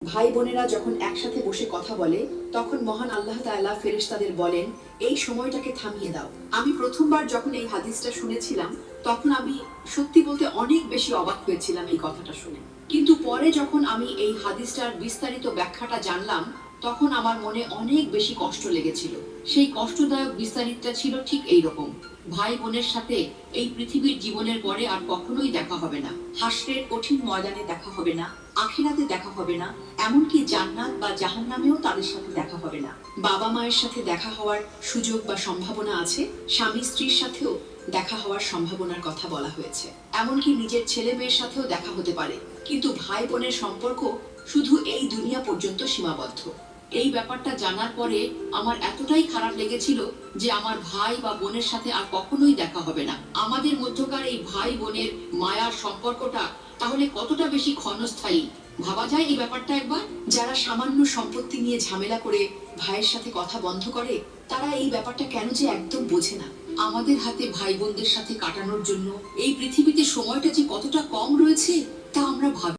ভাই বোনেরা যখন একসাথে বসে কথা বলে তখন মহান আল্লাহ তাআলা ফেরেশতাদের বলেন, এই সময়টাকে থামিয়ে দাও। আমি প্রথমবার যখন এই হাদিসটা শুনেছিলাম তখন আমি সত্যি বলতে অনেক বেশি অবাক হয়েছিলাম এই কথাটা শুনে। কিন্তু পরে যখন আমি এই হাদিসটার বিস্তারিত ব্যাখ্যাটা জানলাম তখন আমার মনে অনেক বেশি কষ্ট লেগেছিল। সেই কষ্টদায়ক বিস্তারিতটা ছিল ঠিক এই রকম: ভাই বোনের সাথে এই পৃথিবীর জীবনের পরে আর কখনোই দেখা হবে না। হাসরের কঠিন ময়দানে দেখা হবে না, আখিরাতে দেখা হবে না, এমনকি জান্নাত বা জাহান্নামেও তাদের সাথে দেখা হবে না। বাবা মায়ের সাথে দেখা হওয়ার সুযোগ বা সম্ভাবনা আছে, স্বামী স্ত্রীর সাথেও দেখা হওয়ার সম্ভাবনার কথা বলা হয়েছে। এমনকি নিজের ছেলে মেয়ের সাথেও দেখা হতে পারে। কিন্তু ভাই বোনের সম্পর্ক শুধু এই দুনিয়া পর্যন্ত সীমাবদ্ধ। এই ব্যাপারটা জানার পরে আমার এতটাই খারাপ লেগেছিল যে আমার ভাই বা বোনের সাথে আর কখনোই দেখা হবে না। আমাদের মধ্যকার এই ভাই বোনের মায়ার সম্পর্কটা তাহলে কতটা বেশি ক্ষণস্থায়ী ভাবা যায় এই ব্যাপারটা একবার। যারা সামান্য সম্পত্তি নিয়ে ঝামেলা করে ভাইয়ের সাথে কথা বন্ধ করে, তারা এই ব্যাপারটা কেন যে একদম বোঝে না। আমাদের হাতে ভাই বোনদের সাথে কাটানোর জন্য এই পৃথিবীতে সময়টা যে কতটা কম রয়েছে তা আমরা ভাবি।